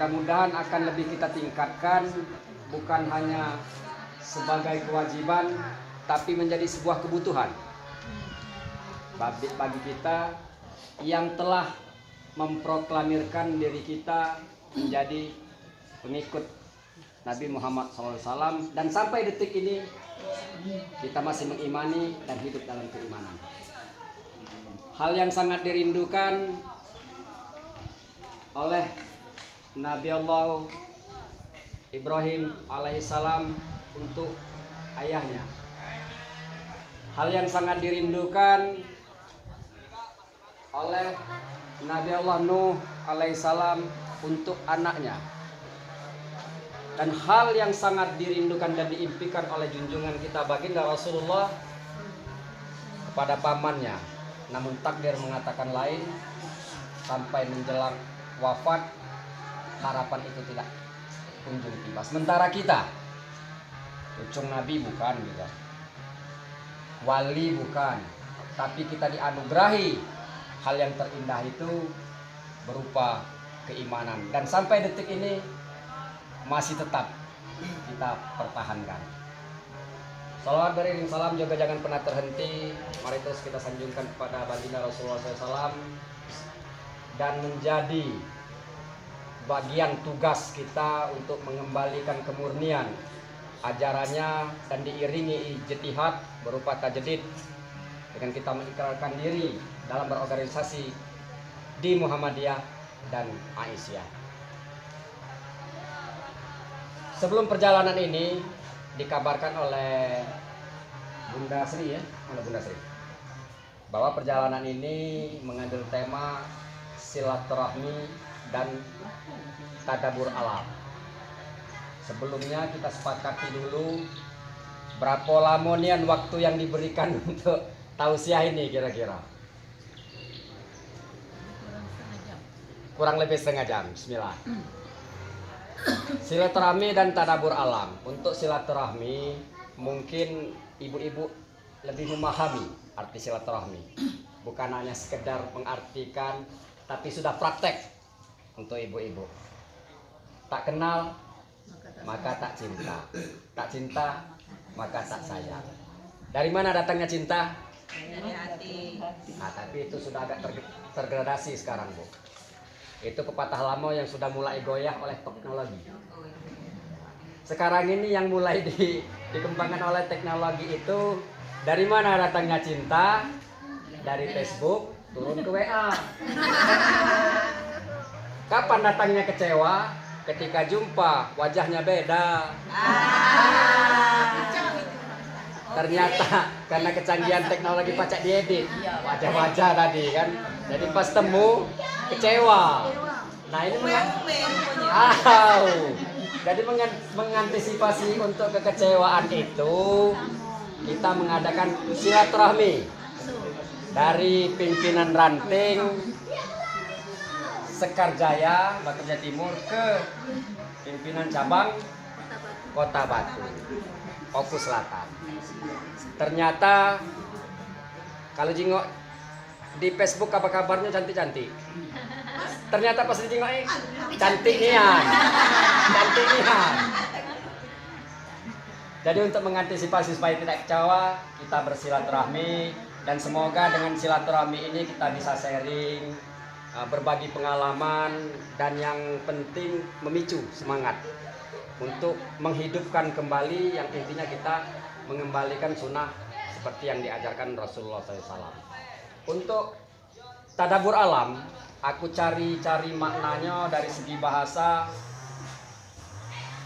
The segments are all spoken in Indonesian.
mudah-mudahan akan lebih kita tingkatkan, bukan hanya sebagai kewajiban, tapi menjadi sebuah kebutuhan bagi kita yang telah memproklamirkan diri kita menjadi pengikut Nabi Muhammad SAW, dan sampai detik ini kita masih mengimani dan hidup dalam keimanan. Hal yang sangat dirindukan oleh Nabi Allah Ibrahim alaihissalam untuk ayahnya. Hal yang sangat dirindukan oleh Nabi Allah Nuh alaihissalam untuk anaknya. Dan hal yang sangat dirindukan dan diimpikan oleh junjungan kita baginda Rasulullah kepada pamannya. Namun takdir mengatakan lain, sampai menjelang wafat harapan itu tidak kunjung tiba. Sementara kita ujung Nabi bukan gitu, wali bukan, tapi kita dianugerahi hal yang terindah itu berupa keimanan, dan sampai detik ini masih tetap kita pertahankan. Salawat beriring salam juga jangan pernah terhenti. Mari terus kita sanjungkan kepada baginda Rasulullah SAW, dan menjadi bagian tugas kita untuk mengembalikan kemurnian ajarannya, dan diiringi ijtihad berupa tajdid dengan kita mengikrarkan diri dalam berorganisasi di Muhammadiyah dan Aisyah. Sebelum perjalanan ini dikabarkan oleh Bunda Sri Bunda Sri, bahwa perjalanan ini mengambil tema silaturahmi dan tadabbur alam. Sebelumnya kita sepakati dulu berapa lamonian waktu yang diberikan untuk tausiah ini kira-kira. Kurang lebih setengah jam. Bismillah. Silaturahmi dan tadabbur alam. Untuk silaturahmi mungkin ibu-ibu lebih memahami arti silaturahmi. Bukan hanya sekedar mengartikan, tapi sudah praktek untuk ibu-ibu. Tak kenal maka tak cinta, tak cinta maka tak sayang. Dari mana datangnya cinta? Dari hati. Nah, tapi itu sudah agak tergradasi sekarang, Bu. Itu pepatah lama yang sudah mulai goyah oleh teknologi. Sekarang ini yang mulai dikembangkan oleh teknologi itu, dari mana datangnya cinta? Dari Facebook turun ke WA. Kapan datangnya kecewa? Ketika jumpa wajahnya beda. Ternyata karena kecanggihan teknologi pacak diedit wajah-wajah tadi kan. Jadi pas temu kecewa. Nah ini jadi mengantisipasi untuk kekecewaan itu, kita mengadakan silaturahmi dari pimpinan ranting Sekarjaya, Bakerja Timur, ke pimpinan cabang Kota Batu, Oku Selatan. Ternyata kalau jengok di Facebook apa kabarnya cantik-cantik. Ternyata pas dijengok cantik nian. Cantik nian. Jadi untuk mengantisipasi supaya tidak kecewa, kita bersilaturahmi, dan semoga dengan silaturahmi ini kita bisa sharing, berbagi pengalaman, dan yang penting memicu semangat untuk menghidupkan kembali, yang intinya kita mengembalikan sunnah seperti yang diajarkan Rasulullah SAW. Untuk tadabbur alam, aku cari maknanya dari segi bahasa.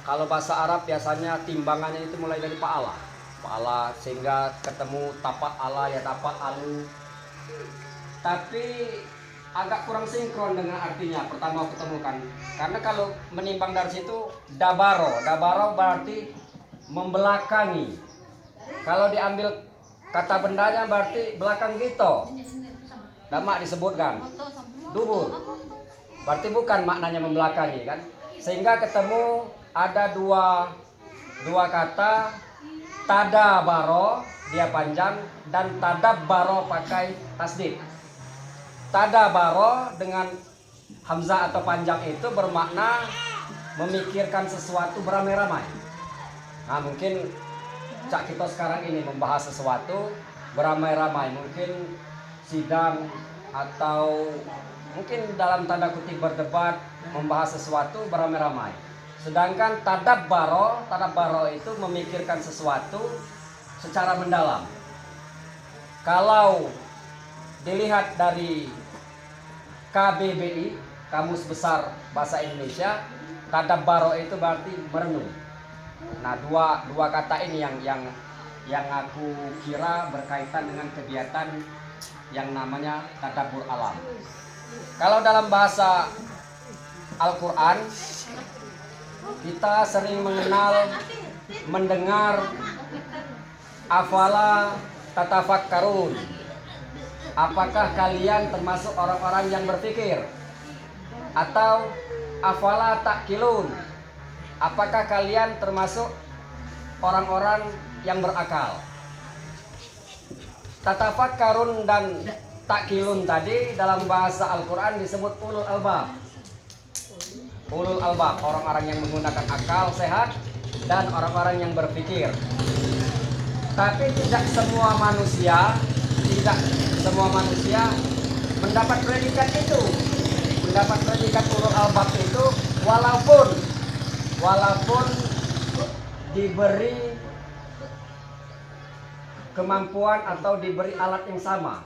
Kalau bahasa Arab biasanya timbangannya itu mulai dari pa'ala, sehingga ketemu tapak ala ya tapak alu. Tapi agak kurang sinkron dengan artinya pertama aku temukan. Karena kalau menimbang dari situ dabaro berarti membelakangi. Kalau diambil kata bendanya berarti belakang gitu. Damak disebutkan dubur. Berarti bukan maknanya membelakangi kan. Sehingga ketemu ada dua kata, tadabaro dia panjang dan tadabbaro pakai tasdid. Tadabaro dengan Hamzah atau panjang itu bermakna memikirkan sesuatu beramai-ramai. Nah, mungkin cak kita sekarang ini membahas sesuatu beramai-ramai, mungkin sidang atau mungkin dalam tanda kutip berdebat, membahas sesuatu beramai-ramai. Sedangkan tadabbaro itu memikirkan sesuatu secara mendalam. Kalau dilihat dari KBBI, Kamus Besar Bahasa Indonesia, tadabbaro itu berarti merenung. Nah, dua kata ini yang aku kira berkaitan dengan kegiatan yang namanya tadabbur alam. Kalau dalam bahasa Al-Quran, kita sering mendengar afala tatafakkarun. Apakah kalian termasuk orang-orang yang berpikir? Atau afala ta'qilun. Apakah kalian termasuk orang-orang yang berakal? Tatafakkarun dan ta'qilun tadi dalam bahasa Al-Quran disebut ulul albab. Ulul albab, orang-orang yang menggunakan akal sehat dan orang-orang yang berpikir. Tapi tidak semua manusia mendapat predikat itu. Mendapat predikat ulul albab itu walaupun diberi kemampuan atau diberi alat yang sama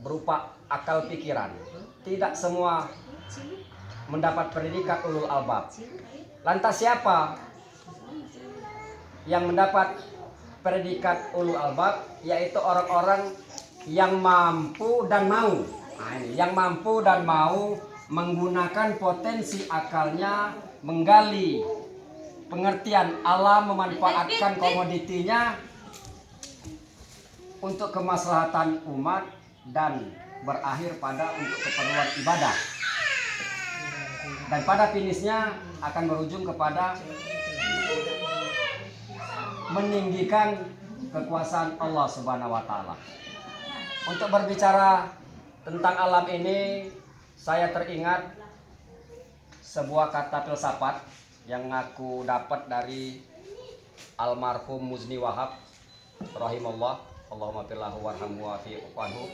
berupa akal pikiran. Tidak semua mendapat predikat ulul albab. Lantas siapa yang mendapat predikat ulul albab? Yaitu orang-orang yang mampu dan mau. Nah, yang mampu dan mau menggunakan potensi akalnya, menggali pengertian alam, memanfaatkan komoditinya untuk kemaslahatan umat dan berakhir pada untuk keperluan ibadah. Dan pada finishnya akan berujung kepada meninggikan kekuasaan Allah Subhanahu wa Ta'ala. Untuk berbicara tentang alam ini, saya teringat sebuah kata filsafat yang aku dapat dari almarhum Muzni Wahab rahimahullah, Allahumma fillahu warhamhu wa fi'anhu.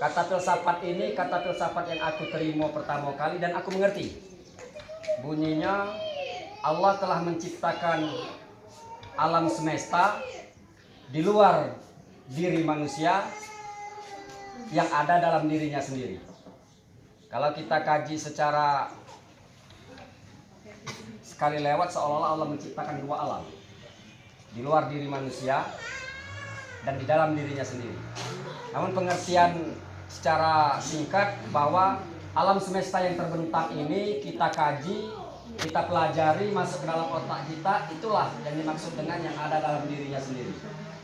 Kata filsafat ini kata filsafat yang aku terima pertama kali dan aku mengerti. Bunyinya, Allah telah menciptakan alam semesta di luar diri manusia yang ada dalam dirinya sendiri. Kalau kita kaji secara sekali lewat, seolah-olah Allah menciptakan dua alam, di luar diri manusia dan di dalam dirinya sendiri. Namun pengertian secara singkat bahwa alam semesta yang terbentang ini kita kaji, kita pelajari, masuk ke dalam otak kita, itulah yang dimaksud dengan yang ada dalam dirinya sendiri.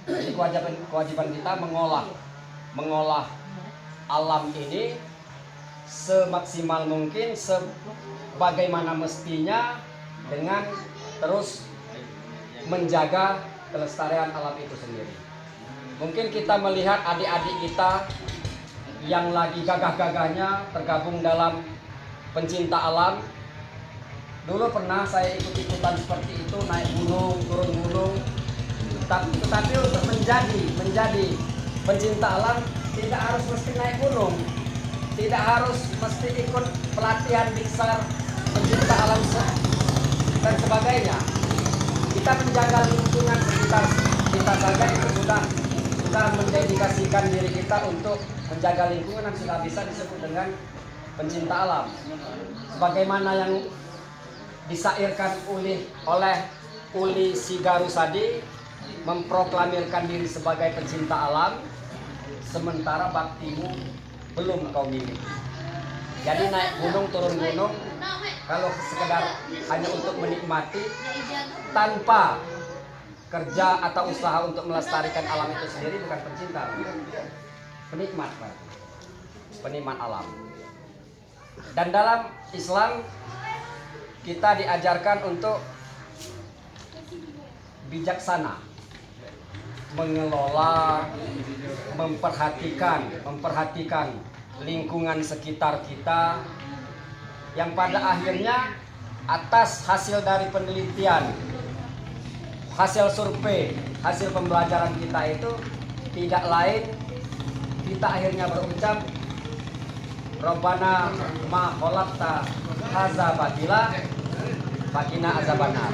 Jadi kewajiban kita mengolah alam ini semaksimal mungkin, sebagaimana mestinya, dengan terus menjaga kelestarian alam itu sendiri. Mungkin kita melihat adik-adik kita yang lagi gagah-gagahnya tergabung dalam pencinta alam. Dulu pernah saya ikut-ikutan seperti itu, naik gunung, turun gunung. Tetapi untuk menjadi pencinta alam tidak harus mesti naik gunung, tidak harus mesti ikut pelatihan diksar pencinta alam dan sebagainya. Kita menjaga lingkungan sekitar kita saja itu sudah mendedikasikan diri kita untuk menjaga lingkungan, dan sudah bisa disebut dengan pencinta alam. Sebagaimana yang disairkan oleh Uli Sigarusadi, memproklamirkan diri sebagai pencinta alam, sementara baktimu belum kau miliki. Jadi naik gunung, turun gunung, kalau sekedar hanya untuk menikmati tanpa kerja atau usaha untuk melestarikan alam itu sendiri, bukan pencinta, penikmat, penikmat alam. Dan dalam Islam kita diajarkan untuk bijaksana mengelola, memperhatikan lingkungan sekitar kita yang pada akhirnya atas hasil dari penelitian, hasil survei, hasil pembelajaran kita itu tidak lain, kita akhirnya berucap Rabbana ma khalaqta hadza batila faqina azabannar.